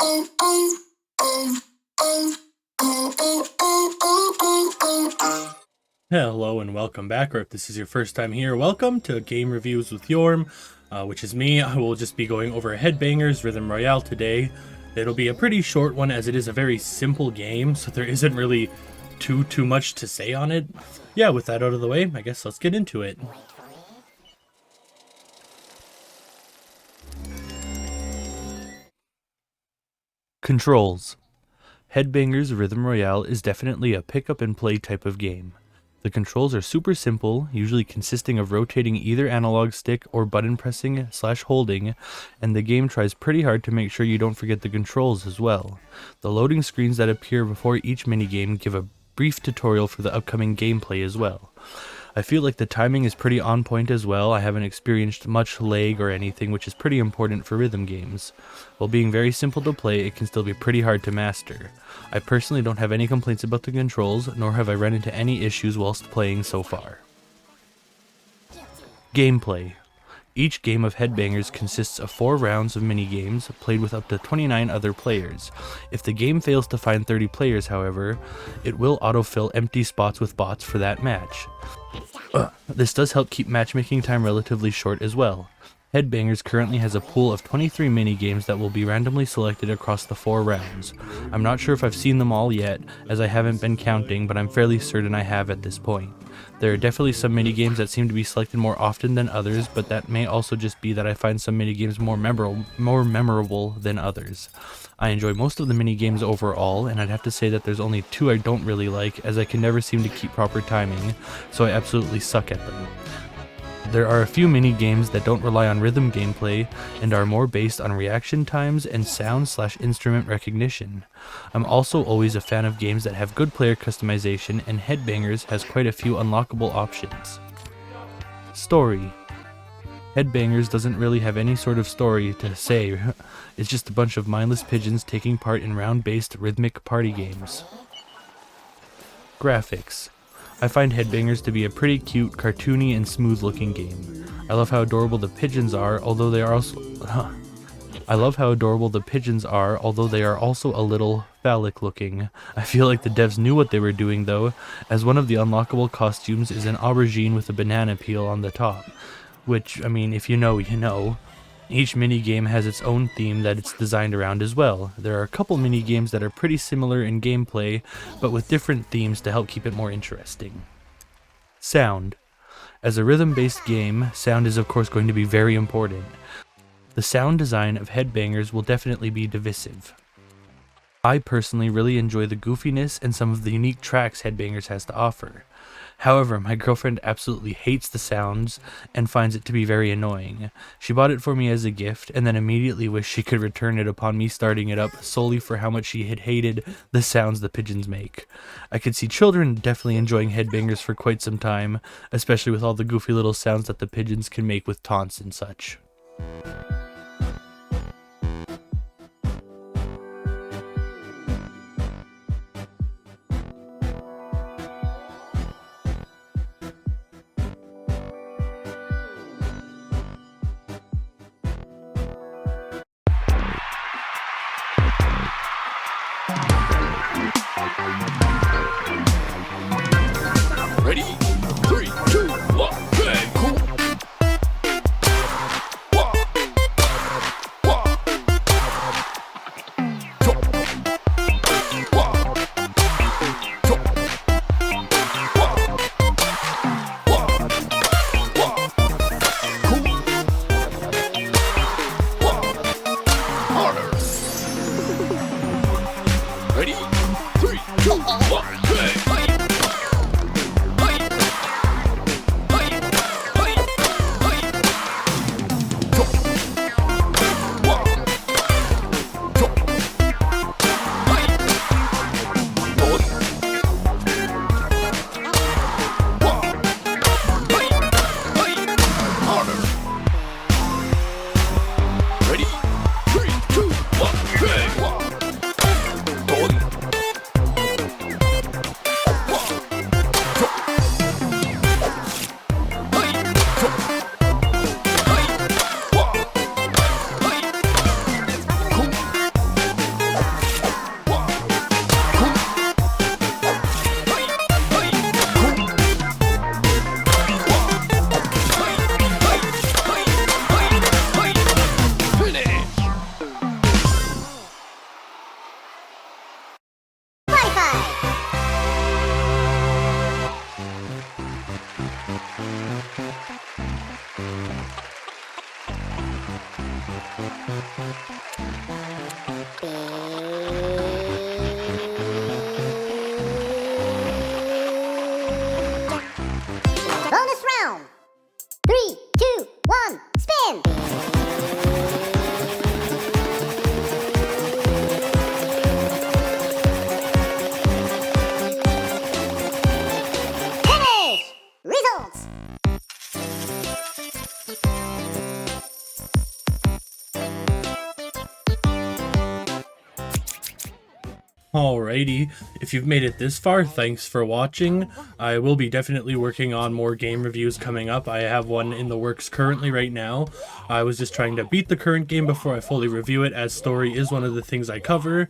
Hello and welcome back, or if this is your first time here, welcome to Game Reviews with Yorm, which is me. I will just be going over Headbangers Rhythm Royale today. It'll be a pretty short one as it is a very simple game, so there isn't really too much to say on it. Yeah, with that out of the way, I guess let's get into it. Controls. Headbangers Rhythm Royale is definitely a pick up and play type of game. The controls are super simple, usually consisting of rotating either analog stick or button pressing / holding, and the game tries pretty hard to make sure you don't forget the controls as well. The loading screens that appear before each minigame give a brief tutorial for the upcoming gameplay as well. I feel like the timing is pretty on point as well. I haven't experienced much lag or anything, which is pretty important for rhythm games. While being very simple to play, it can still be pretty hard to master. I personally don't have any complaints about the controls, nor have I run into any issues whilst playing so far. Gameplay. Each game of Headbangers consists of 4 rounds of minigames, played with up to 29 other players. If the game fails to find 30 players, however, it will autofill empty spots with bots for that match. This does help keep matchmaking time relatively short as well. Headbangers currently has a pool of 23 minigames that will be randomly selected across the 4 rounds. I'm not sure if I've seen them all yet, as I haven't been counting, but I'm fairly certain I have at this point. There are definitely some minigames that seem to be selected more often than others, but that may also just be that I find some minigames more memorable than others. I enjoy most of the minigames overall, and I'd have to say that there's only 2 I don't really like, as I can never seem to keep proper timing, so I absolutely suck at them. There are a few mini-games that don't rely on rhythm gameplay and are more based on reaction times and sound / instrument recognition. I'm also always a fan of games that have good player customization, and Headbangers has quite a few unlockable options. Story. Headbangers doesn't really have any sort of story to say. It's just a bunch of mindless pigeons taking part in round-based rhythmic party games. Graphics. I find Headbangers to be a pretty cute, cartoony, and smooth-looking game. I love how adorable the pigeons are, although they are also a little phallic-looking. I feel like the devs knew what they were doing though, as one of the unlockable costumes is an aubergine with a banana peel on the top. Which, I mean, if you know, you know. Each minigame has its own theme that it's designed around as well. There are a couple minigames that are pretty similar in gameplay, but with different themes to help keep it more interesting. Sound. As a rhythm-based game, sound is of course going to be very important. The sound design of Headbangers will definitely be divisive. I personally really enjoy the goofiness and some of the unique tracks Headbangers has to offer. However, my girlfriend absolutely hates the sounds and finds it to be very annoying. She bought it for me as a gift and then immediately wished she could return it upon me starting it up solely for how much she had hated the sounds the pigeons make. I could see children definitely enjoying Headbangers for quite some time, especially with all the goofy little sounds that the pigeons can make with taunts and such. Ready? 3, 2, 1, okay, cool. 1, Bonus round. 3, 2, 1, spin. Finish. Results. Alrighty, if you've made it this far, thanks for watching. I will be definitely working on more game reviews coming up. I have one in the works currently right now. I was just trying to beat the current game before I fully review it, as story is one of the things I cover.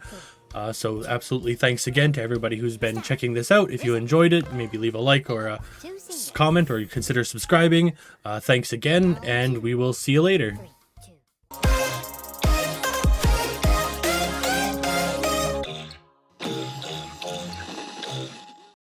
So absolutely thanks again to everybody who's been checking this out. If you enjoyed it, maybe leave a like or a comment or consider subscribing. Thanks again, and we will see you later.